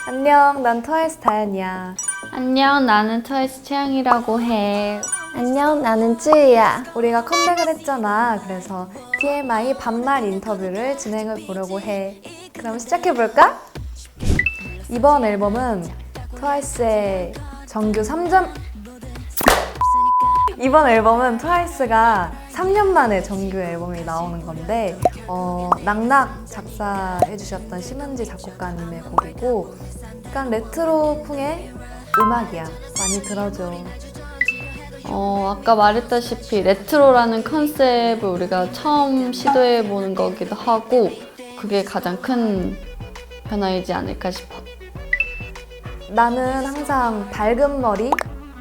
안녕, 난 트와이스 다현이야. 안녕, 나는 트와이스 채영이라고 해. 안녕, 나는 쯔이야. 우리가 컴백을 했잖아. 그래서 TMI 반말 인터뷰를 진행해 보려고 해. 그럼 시작해볼까? 이번 앨범은 트와이스의 정규 3점 이번 앨범은 트와이스가 3년 만에 정규 앨범이 나오는 건데 낙낙 작사해주셨던 심은지 작곡가님의 곡이고 약간 레트로풍의 음악이야. 많이 들어줘. 아까 말했다시피 레트로라는 컨셉을 우리가 처음 시도해보는 거기도 하고 그게 가장 큰 변화이지 않을까 싶어. 나는 항상 밝은 머리,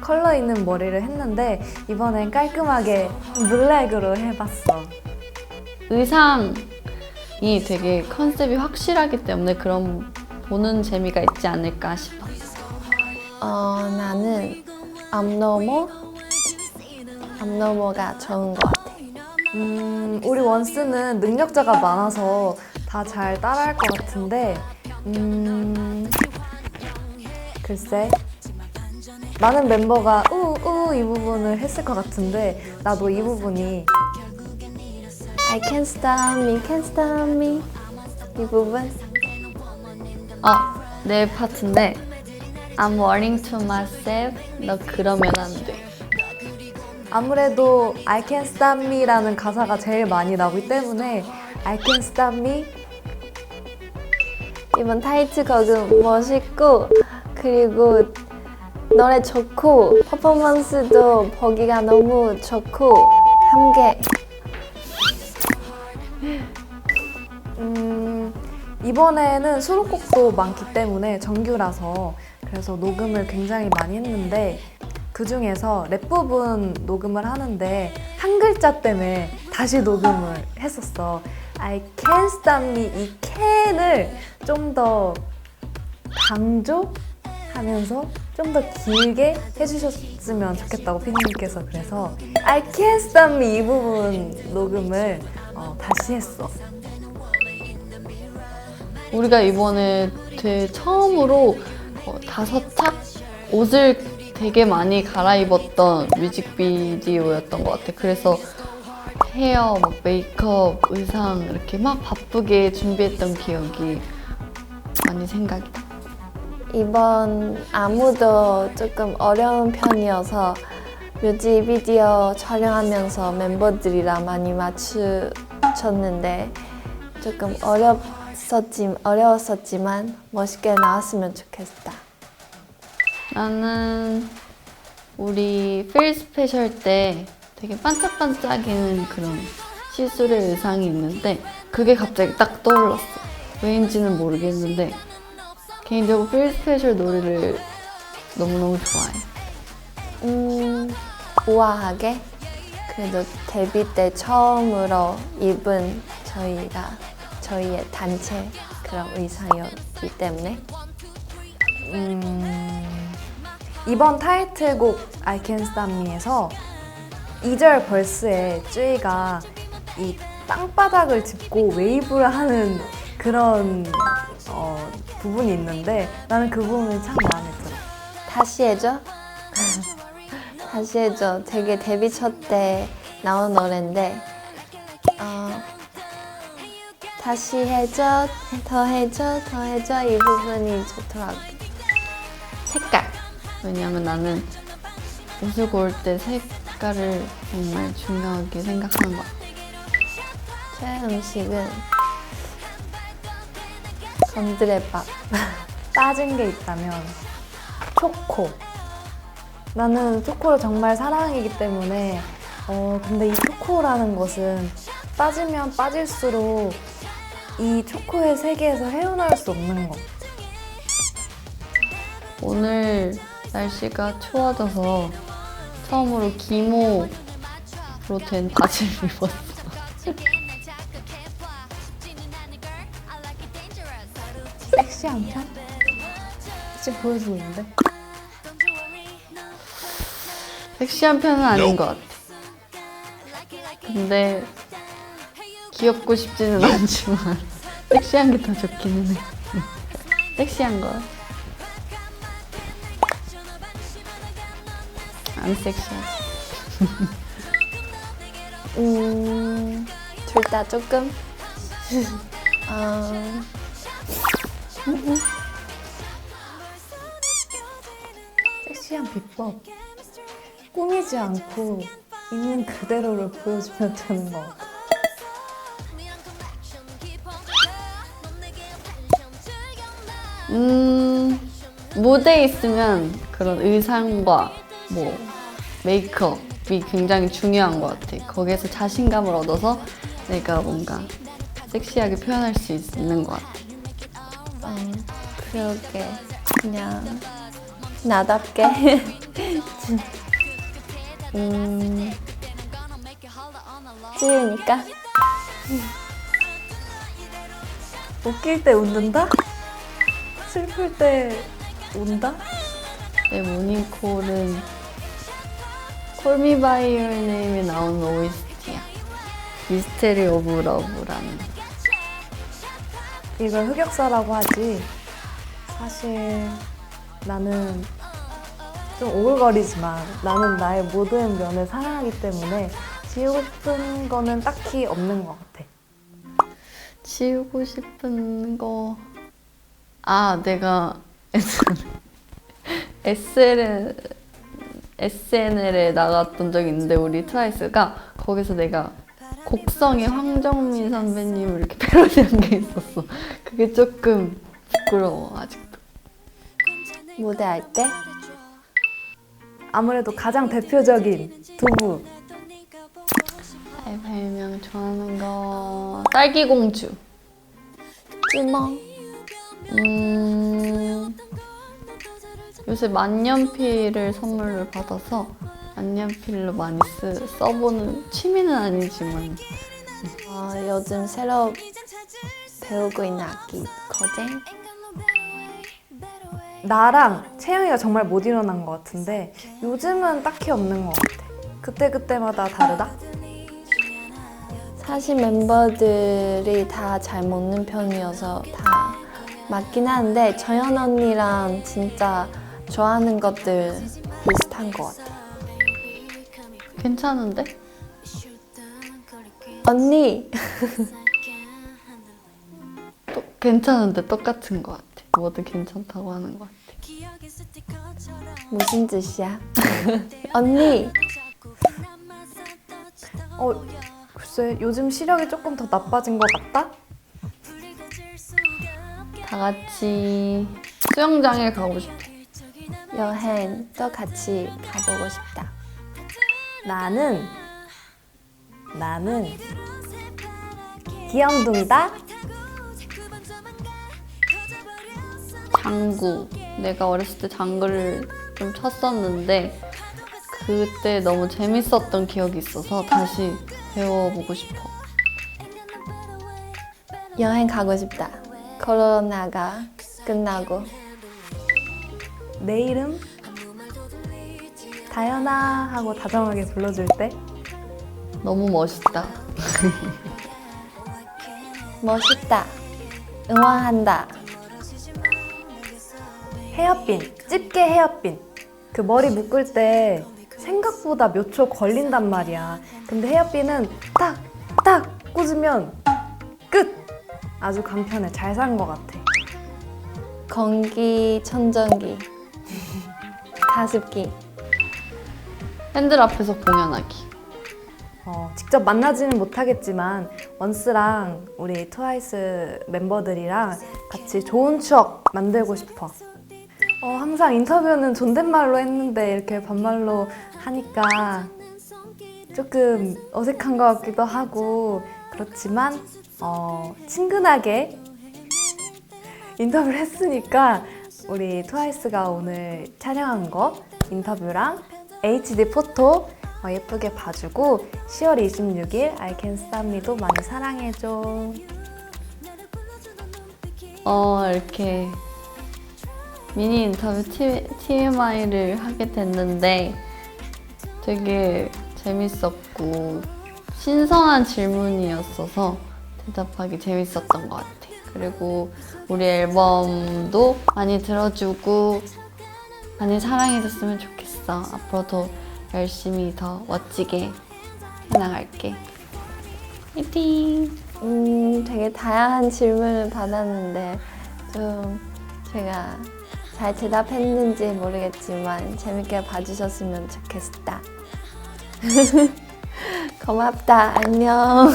컬러 있는 머리를 했는데 이번엔 깔끔하게 블랙으로 해봤어. 의상이 되게 컨셉이 확실하기 때문에 그런 보는 재미가 있지 않을까 싶어. 나는 암노모가 좋은 것 같아. 우리 원스는 능력자가 많아서 다 잘 따라할 것 같은데 글쎄 많은 멤버가 우우 이 부분을 했을 것 같은데 나도 이 부분이 I can't stop me, can't stop me. 이 부분? 내 파트인데 I'm worrying to myself. 너 그러면 안 돼. 아무래도 I can't stop me라는 가사가 제일 많이 나오기 때문에 I can't stop me 이번 타이틀곡은 멋있고 그리고 노래 좋고 퍼포먼스도 보기가 너무 좋고 함께 이번에는 수록곡도 많기 때문에 정규라서 그래서 녹음을 굉장히 많이 했는데 그 중에서 랩 부분 녹음을 하는데 한 글자 때문에 다시 녹음을 했었어. I can't stop me 이 can을 좀 더 강조하면서 좀 더 길게 해주셨으면 좋겠다고 피디님께서 그래서 I can't stop me 이 부분 녹음을 다시 했어. 우리가 이번에 처음으로 5착 옷을 되게 많이 갈아입었던 뮤직비디오였던 것 같아. 그래서 헤어, 메이크업, 의상 이렇게 막 바쁘게 준비했던 기억이 많이 생각이 나. 이번 안무도 조금 어려운 편이어서 뮤직비디오 촬영하면서 멤버들이랑 많이 맞추셨는데 조금 어려웠었지만 멋있게 나왔으면 좋겠다. 나는 우리 필 스페셜 때 되게 반짝반짝이는 그런 시술의 의상이 있는데 그게 갑자기 딱 떠올랐어. 왜인지는 모르겠는데 개인적으로 필 스페셜 노래를 너무너무 좋아해. 우아하게 그래도 데뷔 때 처음으로 입은 저희의 단체 그런 의상이었기 때문에 이번 타이틀곡 I Can't Stop Me에서 2절 벌스에 쯔이가 이 땅바닥을 짚고 웨이브를 하는 그런 부분이 있는데 나는 그 부분이 참 마음에 들어. 다시 해줘? 다시 해줘. 되게 데뷔 첫 때 나온 노래인데 다시 해줘, 더 해줘, 더 해줘 이 부분이 좋더라고. 색깔. 왜냐면 나는 옷을 고를 때 색깔을 정말 중요하게 생각하는 것 같아. 최애 음식은 건드레밥. 빠진 게 있다면 초코. 나는 초코를 정말 사랑하기 때문에 근데 이 초코라는 것은 빠지면 빠질수록 이 초코의 세계에서 헤어나올 수 없는 것. 오늘 날씨가 추워져서 처음으로 기모로 된 바지를 입었어. 섹시한 편? 지금 보여주고 있는데? 섹시한 편은 아닌 것 같아. 근데 귀엽고 싶지는 않지만 섹시한 게 더 좋기는 해. 섹시한 거. 안 섹시하지. 둘 다 조금. 섹시한 비법. 꾸미지 않고 있는 그대로를 보여주면 되는 것 같아. 무대에 있으면 그런 의상과 뭐 메이크업이 굉장히 중요한 것 같아. 거기에서 자신감을 얻어서 내가 뭔가 섹시하게 표현할 수 있는 것 같아. 그러게. 그냥 나답게. 찌으니까. 웃길 때 웃는다? 슬플 때 운다? 내 모닝콜은 Call Me By Your Name에 나온 OST야. 미스테리 오브 러브라는. 이걸 흑역사라고 하지. 사실 나는 좀 오글거리지만 나는 나의 모든 면을 사랑하기 때문에 지우고 싶은 거는 딱히 없는 것 같아. 지우고 싶은 거. 내가 SNL에 나갔던 적이 있는데 우리 트와이스가 거기서 내가 곡성의 황정민 선배님을 이렇게 패러디한 게 있었어. 그게 조금 부끄러워 아직도. 무대할 때? 아무래도 가장 대표적인 두부. 나의 별명 좋아하는 거 딸기공주. 쭈멍. 요새 만년필을 선물을 받아서 만년필로 많이 써보는 취미는 아니지만 요즘 새로 배우고 있는 악기 거쟁? 나랑 채영이가 정말 못 일어난 것 같은데 요즘은 딱히 없는 것 같아. 그때그때마다 다르다? 사실 멤버들이 다 잘 먹는 편이어서 다 맞긴 하는데 정연 언니랑 진짜 좋아하는 것들 비슷한 것 같아. 괜찮은데? 언니! 괜찮은데 똑같은 것 같아. 뭐든 괜찮다고 하는 것 같아. 무슨 뜻이야? 언니! 글쎄 요즘 시력이 조금 더 나빠진 것 같다? 다 같이 수영장에 가고 싶어. 여행 또 같이 가보고 싶다. 나는 귀염둥이다? 장구. 내가 어렸을 때 장구를 좀 쳤었는데 그때 너무 재밌었던 기억이 있어서 다시 배워보고 싶어. 여행 가고 싶다. 코로나가 끝나고. 내 이름? 다현아 하고 다정하게 불러줄 때? 너무 멋있다. 멋있다. 응원한다. 헤어핀, 집게 헤어핀. 그 머리 묶을 때 생각보다 몇 초 걸린단 말이야. 근데 헤어핀은 딱 꽂으면 끝! 아주 간편해. 잘 산 것 같아. 공기청정기. 가습기. 팬들 앞에서 공연하기. 직접 만나지는 못하겠지만 원스랑 우리 트와이스 멤버들이랑 같이 좋은 추억 만들고 싶어. 항상 인터뷰는 존댓말로 했는데 이렇게 반말로 하니까 조금 어색한 것 같기도 하고 그렇지만 친근하게 인터뷰를 했으니까 우리 트와이스가 오늘 촬영한 거 인터뷰랑 HD 포토 예쁘게 봐주고 10월 26일 I Can Stop Me도 많이 사랑해줘. 이렇게 미니 인터뷰 TMI를 하게 됐는데 되게 재밌었고 신선한 질문이었어서 대답하기 재밌었던 것 같아. 그리고 우리 앨범도 많이 들어주고 많이 사랑해줬으면 좋겠어. 앞으로도 열심히 더 멋지게 해나갈게. 화이팅! 되게 다양한 질문을 받았는데 좀 제가 잘 대답했는지 모르겠지만 재밌게 봐주셨으면 좋겠다. 고맙다. 안녕.